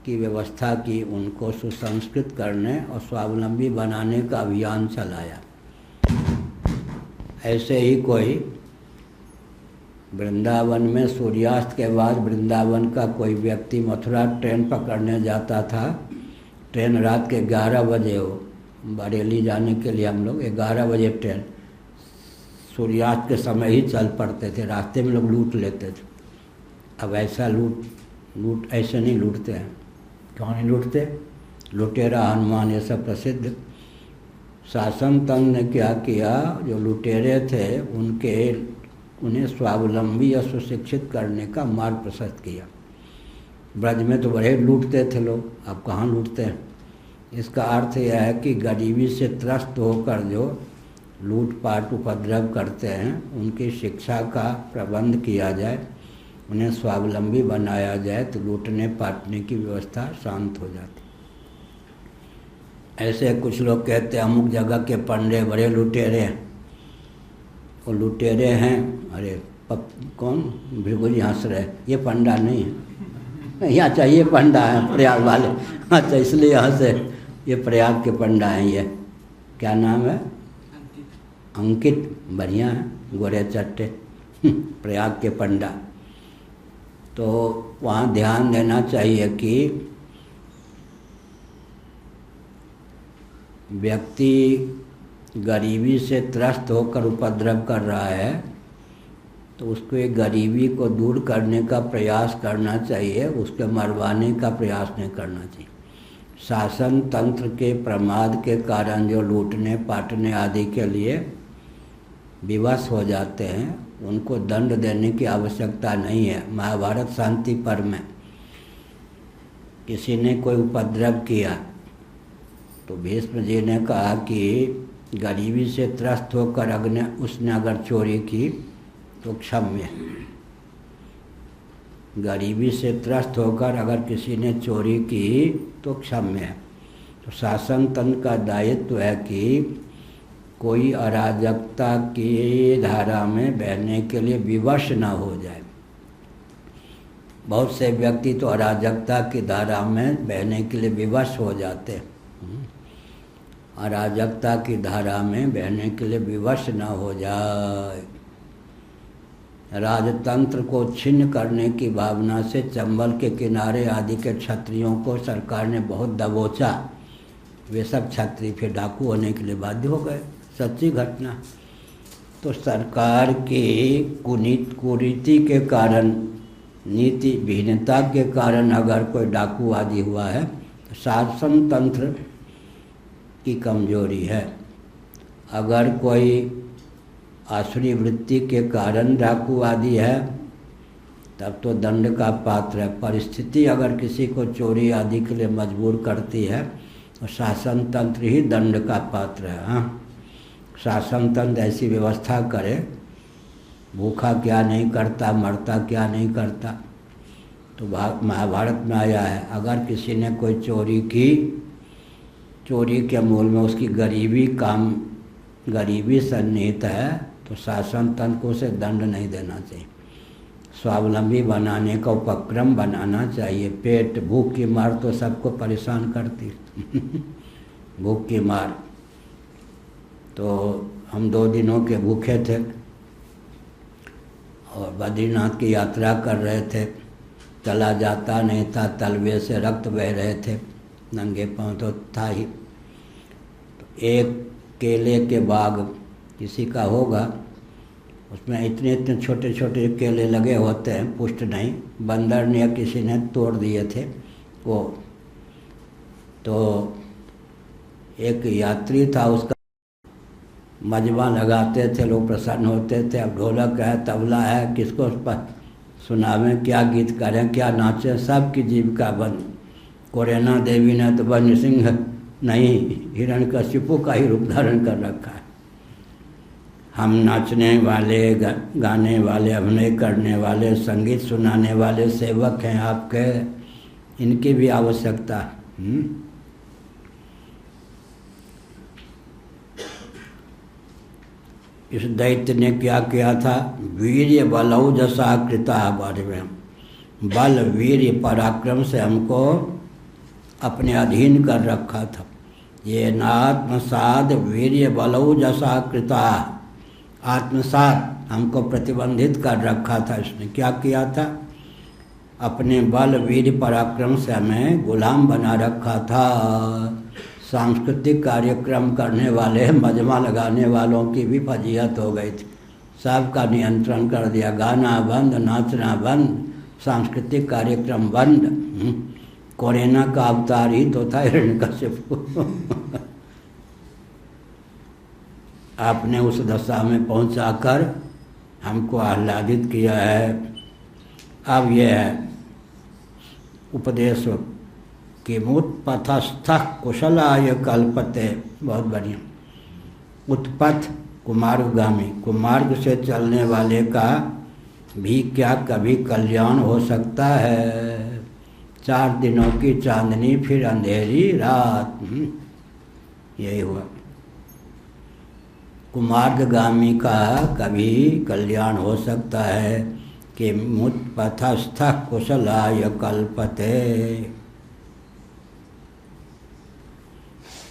की व्यवस्था की, उनको सुसंस्कृत करने और स्वावलंबी बनाने का अभियान चलाया। ऐसे ही कोई वृंदावन में सूर्यास्त के बाद वृंदावन का कोई व्यक्ति मथुरा ट्रेन पकड़ने जाता था। ट्रेन रात के 11 बजे हो, बरेली जाने के लिए हम लोग 11 बजे ट्रेन, सूर्यास्त के समय ही चल पड़ते थे। रास्ते में लोग लूट लेते थे। अब ऐसा लूट ऐसे नहीं लूटते हैं। क्यों नहीं लूटते? लुटेरा हनुमान ये सब प्रसिद्ध। शासन तंत्र ने क्या किया, जो लुटेरे थे उन्हें स्वावलंबी या सुशिक्षित करने का मार्ग प्रशस्त किया। ब्रज में तो बड़े लूटते थे लोग, अब कहाँ लूटते हैं। इसका अर्थ यह है कि गरीबी से त्रस्त होकर जो लूटपाट उपद्रव करते हैं, उनकी शिक्षा का प्रबंध किया जाए, उन्हें स्वावलंबी बनाया जाए, तो लूटने पाटने की व्यवस्था शांत हो जाती। ऐसे कुछ लोग कहते हैं अमुक जगह के पंडे बड़े लुटेरे हैं। वो लुटेरे हैं, अरे कौन भृगु जी हंस रहे, ये पंडा नहीं है, यहाँ चाहिए पंडा है प्रयाग वाले। अच्छा, इसलिए यहाँ से ये प्रयाग के पंडा हैं। ये क्या नाम है? अंकित, बढ़िया है, गोरे चट्टे, प्रयाग के पंडा। तो वहाँ ध्यान देना चाहिए कि व्यक्ति गरीबी से त्रस्त होकर उपद्रव कर रहा है, तो उसको एक गरीबी को दूर करने का प्रयास करना चाहिए, उसके मरवाने का प्रयास नहीं करना चाहिए। शासन तंत्र के प्रमाद के कारण जो लूटने पाटने आदि के लिए विवश हो जाते हैं, उनको दंड देने की आवश्यकता नहीं है। महाभारत शांति पर्व में किसी ने कोई उपद्रव किया तो भीष्म जी ने कहा कि गरीबी से त्रस्त होकर उसने अगर चोरी की तो क्षम्य। गरीबी से त्रस्त होकर अगर किसी ने चोरी की तो क्षम्य है। तो शासन तंत्र का दायित्व है कि कोई अराजकता की धारा में बहने के लिए विवश न हो जाए। बहुत से व्यक्ति तो अराजकता की धारा में बहने के लिए विवश हो जाते हैं। अराजकता की धारा में बहने के लिए विवश न हो जाए। राजतंत्र को छिन्न करने की भावना से चंबल के किनारे आदि के क्षत्रियों को सरकार ने बहुत दबोचा। वे सब क्षत्रिय फिर डाकू होने के लिए बाध्य हो गए। सच्ची घटना। तो सरकार की कुरीति के कारण, नीति विहीनता के कारण अगर कोई डाकू आदि हुआ है तो शासन तंत्र की कमजोरी है। अगर कोई आसुरी वृत्ति के कारण डाकू आदि है तब तो दंड का पात्र है। परिस्थिति अगर किसी को चोरी आदि के लिए मजबूर करती है तो शासन तंत्र ही दंड का पात्र है। हाँ, शासन तंत्र ऐसी व्यवस्था करे, भूखा क्या नहीं करता, मरता क्या नहीं करता। तो महाभारत में आया है, अगर किसी ने कोई चोरी की, चोरी के मूल में उसकी गरीबी सन्निहित है तो शासन तंत्र को उसे दंड नहीं देना चाहिए। स्वावलंबी बनाने का उपक्रम बनाना चाहिए। पेट भूख की मार तो सबको परेशान करती भूख की मार। तो हम 2 दिनों के भूखे थे और बद्रीनाथ की यात्रा कर रहे थे। चला जाता नहीं था, तलवे से रक्त बह रहे थे, नंगे पांव तो था ही। तो एक केले के बाग किसी का होगा, उसमें इतने इतने छोटे छोटे केले लगे होते हैं, पुष्ट नहीं, बंदर ने या किसी ने तोड़ दिए थे वो। तो एक यात्री था, उसका मजमा लगाते थे, लोग प्रसन्न होते थे। अब ढोलक है, तबला है, किसको सुनावें, क्या गीत करें, क्या नाचें, सबकी जीविका बंद। कोरेना देवी ने तो बन सिंह नहीं, हिरण्यकशिपु का ही रूप धारण कर रखा है। हम नाचने वाले, गाने वाले, अभिनय करने वाले, संगीत सुनाने वाले सेवक हैं आपके, इनकी भी आवश्यकता। इस दैत्य ने क्या किया था? वीर्य बलौ जसा कृता बारे में, बल वीर्य पराक्रम से हमको अपने अधीन कर रखा था। ये नात्मसाद वीर्य बलौ जसा कृता, आत्मसात हमको प्रतिबंधित कर रखा था। इसने क्या किया था? अपने बल वीर्य पराक्रम से हमें गुलाम बना रखा था। सांस्कृतिक कार्यक्रम करने वाले, मजमा लगाने वालों की भी फजीहत हो गई थी। सबका नियंत्रण कर दिया, गाना बंद, नाचना बंद, सांस्कृतिक कार्यक्रम बंद। कोरेना का अवतार ही तो था हिरण्यकशिपु। आपने उस दशा में पहुंचाकर हमको आह्लादित किया है। अब यह है उपदेश कि उत्पथस्थ कुशलाय कल्पते, बहुत बढ़िया। उत्पथ कुमार्गामी, कुमार्ग से चलने वाले का भी क्या कभी कल्याण हो सकता है? 4 दिनों की चांदनी फिर अंधेरी रात, यही हुआ। कुमार्गामी का कभी कल्याण हो सकता है कि मुत्पथस्थ कुशलाय कल्पते।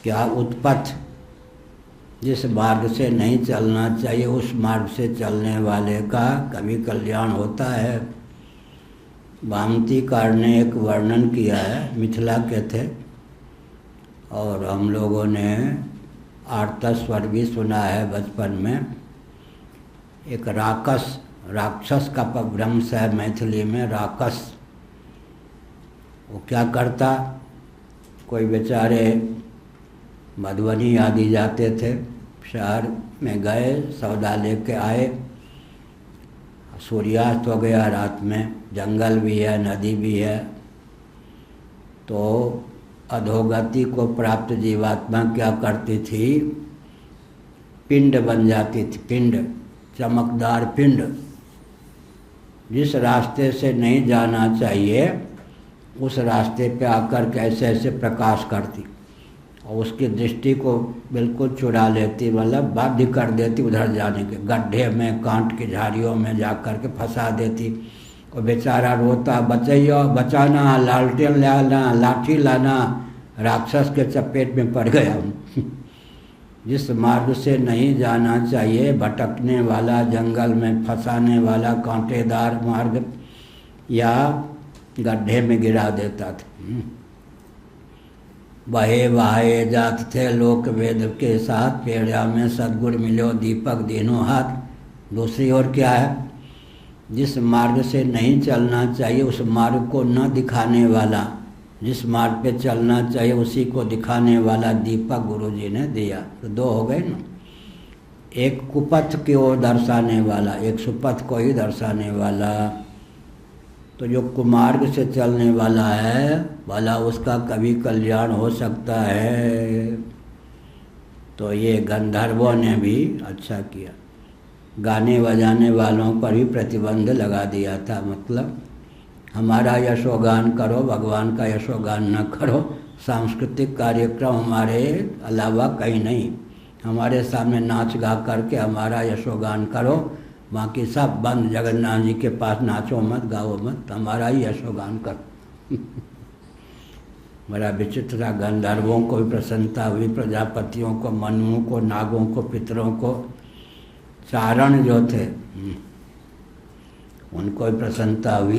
क्या उत्पथ, जिस मार्ग से नहीं चलना चाहिए उस मार्ग से चलने वाले का कभी कल्याण होता है? भामतीकार ने एक वर्णन किया है, मिथिला के थे, और हम लोगों ने आर्तस्वर भी सुना है बचपन में। एक राक्षस का अपभ्रंश है मैथिली में, राक्षस। वो क्या करता? कोई बेचारे मधुबनी आदि जाते थे, शहर में गए, सौदा लेके आए, सूर्यास्त हो गया, रात में जंगल भी है, नदी भी है, तो अधोगति को प्राप्त जीवात्मा क्या करती थी, पिंड बन जाती थी, पिंड, चमकदार पिंड। जिस रास्ते से नहीं जाना चाहिए उस रास्ते पे आकर के ऐसे ऐसे प्रकाश करती और उसकी दृष्टि को बिल्कुल चुरा लेती, मतलब बाध्य कर देती उधर जाने के, गड्ढे में, कांट की झाड़ियों में जा कर के फंसा देती। और बेचारा रोता, बचैया, बचाना, लालटेन लाना, लाठी लाना, राक्षस के चपेट में पड़ गया हूँ। जिस मार्ग से नहीं जाना चाहिए, भटकने वाला, जंगल में फंसाने वाला कांटेदार मार्ग, या गड्ढे में गिरा देता था। बहे बहाए जात थे लोक वेद के साथ, पेड़िया में सद्गुण मिलो दीपक दिनों हाथ। दूसरी ओर क्या है, जिस मार्ग से नहीं चलना चाहिए उस मार्ग को न दिखाने वाला, जिस मार्ग पे चलना चाहिए उसी को दिखाने वाला दीपक गुरु जी ने दिया। तो दो हो गए ना, एक कुपथ की ओर दर्शाने वाला, एक सुपथ को ही दर्शाने वाला। तो जो कुमार्ग से चलने वाला है, भला उसका कभी कल्याण हो सकता है। तो ये गंधर्वों ने भी अच्छा किया, गाने बजाने वालों पर भी प्रतिबंध लगा दिया था। मतलब हमारा यशोगान करो, भगवान का यशोगान न करो, सांस्कृतिक कार्यक्रम हमारे अलावा कहीं नहीं, हमारे सामने नाच गा करके हमारा यशोगान करो, बाकी सब बंद, जगन्नाथ जी के पास नाचो मत, गाओ मत, हमारा ही यशोगान करो। बड़ा विचित्र था। गंधर्वों को भी प्रसन्नता हुई, प्रजापतियों को, मनुओं को, नागों को, पितरों को, चारण जो थे उनको भी प्रसन्नता हुई।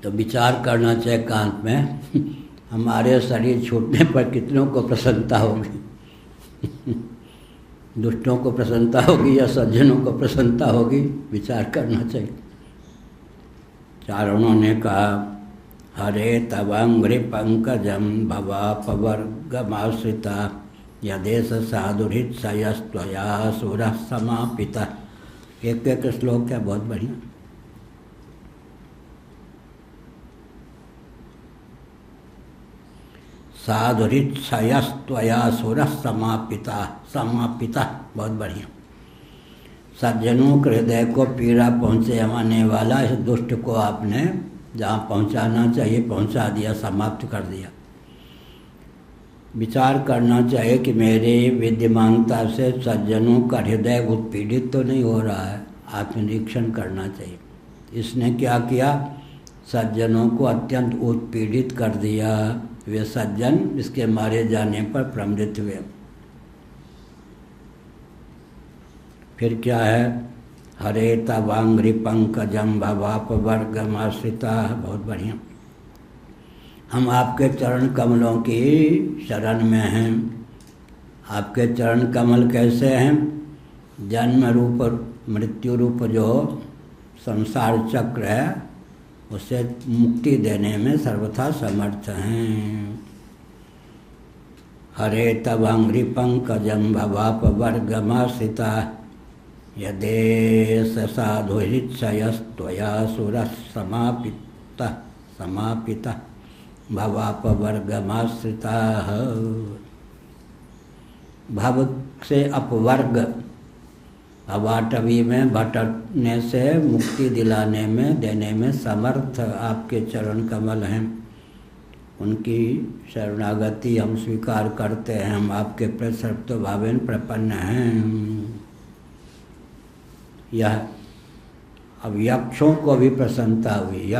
तो विचार करना चाहिए एकांत में, हमारे शरीर छूटने पर कितनों को प्रसन्नता होगी। दुष्टों को प्रसन्नता होगी या सज्जनों को प्रसन्नता होगी, विचार करना चाहिए। चारणों ने कहा, हरे तवंग्रि पंकजम भवापवर्गमाश्रिता यदेश साधुरित सयस्त्वया सुरः समापिता। एक एक श्लोक है, बहुत बढ़िया। साधुरित सयस्त्वया सुरः समापिता, समापिता, बहुत बढ़िया। सज्जनों के हृदय को पीड़ा पहुँचाने वाला इस दुष्ट को आपने जहाँ पहुँचाना चाहिए पहुँचा दिया, समाप्त कर दिया। विचार करना चाहिए कि मेरी विद्यमानता से सज्जनों का हृदय उत्पीड़ित तो नहीं हो रहा है, आत्मनिरीक्षण करना चाहिए। इसने क्या किया, सज्जनों को अत्यंत उत्पीड़ित कर दिया। वे सज्जन इसके मारे जाने पर प्रमृत हुए। फिर क्या है, हरे तवांग्रि पंकजम भवापवर्गमाश्रिता, बहुत बढ़िया। हम आपके चरण कमलों की शरण में हैं। आपके चरण कमल कैसे हैं, जन्म रूप मृत्यु रूप जो संसार चक्र है उससे मुक्ति देने में सर्वथा समर्थ हैं। हरे तवांग्रि पंकजम भवापवर्गमाश्रिता यदेश साधुरित्सयस्त्वया सुरः समापिता, समापिता भवापवर्गमाश्रिता। भव से अपवर्ग, भवाटवी में भटकने से मुक्ति दिलाने में, देने में समर्थ आपके चरण कमल हैं। उनकी शरणागति हम स्वीकार करते हैं। हम आपके प्रति सर्वतोभावेन प्रपन्न हैं। यह अब यक्षों को भी प्रसन्नता हुई।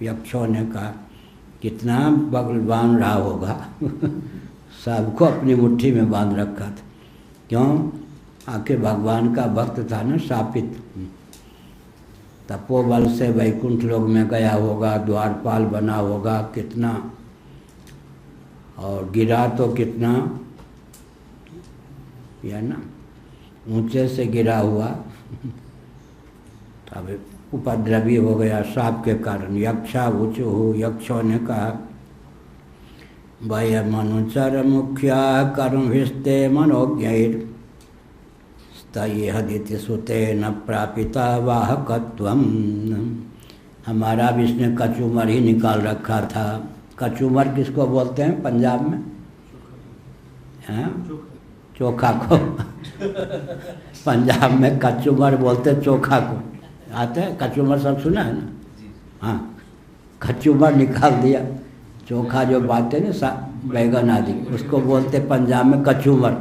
यक्षों ने कहा, कितना बलवान रहा होगा। सबको अपनी मुट्ठी में बांध रखा था। क्यों, आखिर भगवान का भक्त था ना, शापित। तपोबल से वैकुंठ लोक में गया होगा, द्वारपाल बना होगा, कितना, और गिरा तो कितना, यह ना। ऊंचे से गिरा हुआ, तब उपद्रवी हो गया साप के कारण। यक्षा ऊँचु, यक्षों ने कहा वयम अनुचर मुख्या कर्मभिस्ते मनोज्ञैर् स्तयेहदिति सुतेन प्रापिता वाहकत्वम्। हमारा भी इसने कचूमर ही निकाल रखा था। कचूमर किसको बोलते हैं पंजाब में? हैं? चोखा को। पंजाब में कचूमर बोलते चोखा को। आते हैं कचूमर, सब सुना है ना? हाँ, कचूमर निकाल दिया। चोखा जो बातें ना बैगन आदि, उसको बोलते पंजाब में कचूमर।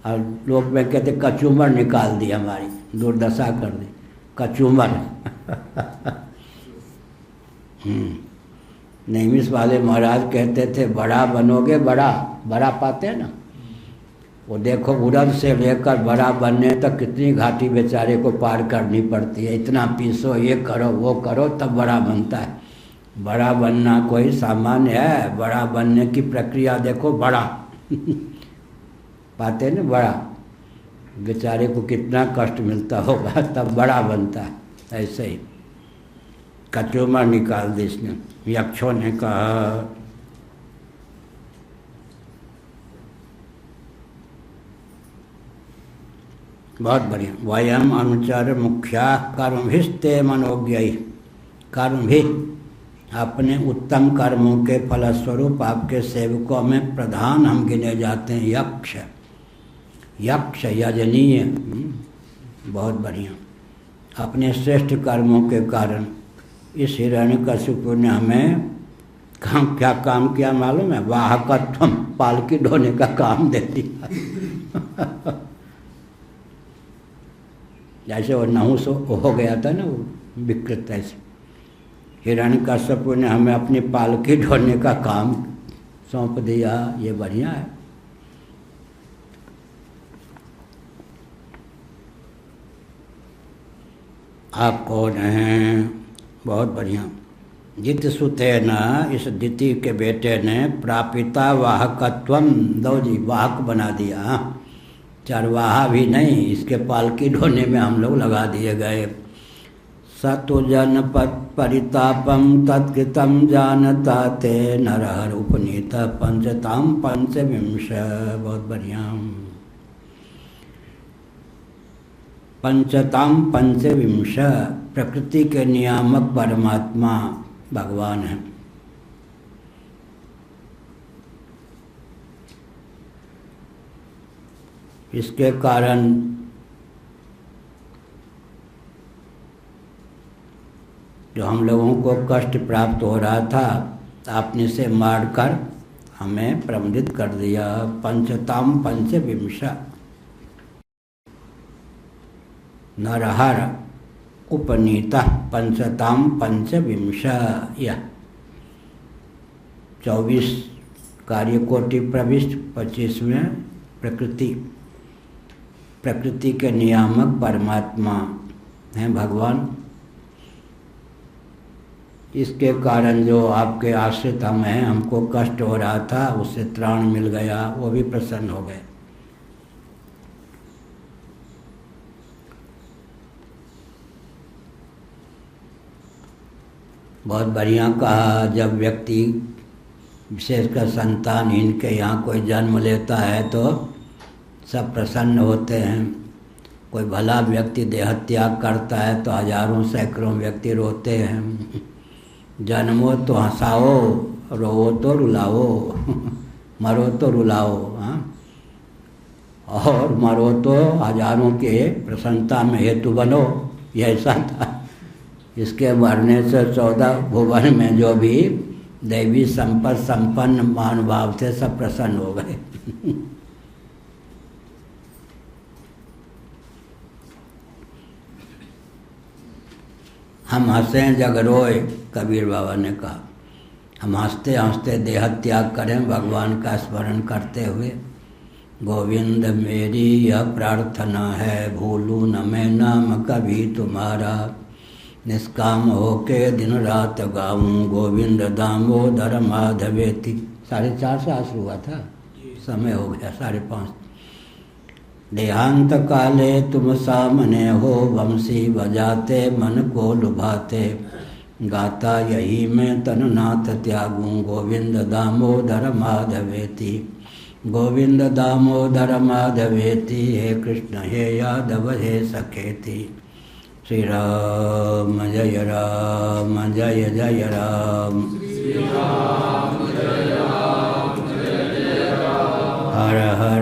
और लोग में कहते कचूमर निकाल दी, हमारी दुर्दशा कर दी कचूमर। नैमिष वाले महाराज कहते थे बड़ा बनोगे, बड़ा बड़ा पाते हैं ना, वो देखो उड़द से लेकर बड़ा बनने तक कितनी घाटी बेचारे को पार करनी पड़ती है। इतना पीसो, ये करो वो करो, तब बड़ा बनता है। बड़ा बनना कोई सामान्य है? बड़ा बनने की प्रक्रिया देखो, बड़ा पाते ना, बड़ा बेचारे को कितना कष्ट मिलता होगा, तब बड़ा बनता है। ऐसे ही कचूमर निकाल दी इसने। यक्षों ने कहा बहुत बढ़िया। वयम अनुचर मुख्या कर्मभिस्ते मनोज्ञ। कर्म भी अपने उत्तम कर्मों के फलस्वरूप आपके सेवकों में प्रधान हम गिने जाते हैं। यक्ष, यक्ष यजनीय, बहुत बढ़िया। अपने श्रेष्ठ कर्मों के कारण इस हिरण्यकशिपु ने हमें क्या काम किया मालूम है? वाहकत्वम, पालकी ढोने का काम दे दिया। जैसे वो नहुस हो गया था ना, वो विकृत, ऐसे हिरण्यकशिपु ने हमें अपनी पालकी ढोने का काम सौंप दिया। ये बढ़िया है। आप कौन हैं? बहुत बढ़िया। जित सुते न, इस दिति के बेटे ने प्रापिता वाहकत्वम, दो जी वाहक बना दिया। चरवाहा भी नहीं, इसके पालकी ढोने में हम लोग लगा दिए गए। सतुजन परितापम तत्कृतम जानता ते नरहर उपनीत पंचताम पंचविंश। बहुत बढ़िया। पंचताम पंचविंश, प्रकृति के नियामक परमात्मा भगवान है। इसके कारण जो हम लोगों को कष्ट प्राप्त हो रहा था, आपने से मारकर हमें प्रबंधित कर दिया। पंचताम पंचविंश, नरहर उपनीता पंचताम पंचविंश। यह 24 कार्यकोटि प्रविष्ट 25वें प्रकृति, प्रकृति के नियामक परमात्मा हैं भगवान। इसके कारण जो आपके आश्रित हम हैं, हमको कष्ट हो रहा था, उससे त्राण मिल गया, वो भी प्रसन्न हो गए। बहुत बढ़िया कहा। जब व्यक्ति विशेषकर संतानहीन के यहाँ कोई जन्म लेता है तो सब प्रसन्न होते हैं। कोई भला व्यक्ति देहत्याग करता है तो हजारों सैकड़ों व्यक्ति रोते हैं। जन्मो तो हंसाओ, रोओ तो रुलाओ, मरो तो रुलाओ, हाँ, और मरो तो हजारों के प्रसन्नता में हेतु बनो। यह ऐसा था। इसके मरने से 14 भुवन में जो भी दैवी संपत्ति संपन्न महानुभाव थे, सब प्रसन्न हो गए। हम हंसे जग रोए, कबीर बाबा ने कहा। हम हंसते हंसते देह त्याग करें, भगवान का स्मरण करते हुए। गोविंद मेरी यह प्रार्थना है, भूलूं न मैं नाम कभी तुम्हारा। निष्काम होके दिन रात गाऊं, गोविंद दामोदर माधवेति। 4:30 से शुरू हुआ था, समय हो गया 5:30। देहांत काले तुम सामने हो, बंसी बजाते मन को लुभाते। गाता यही मैं तननाथ त्यागूं, गोविंद दामोदर माधवेति। गोविंद दामोदर माधवेति, हे कृष्ण हे यादव हे सखेति। श्री राम जय राम जय जय राम, हर हर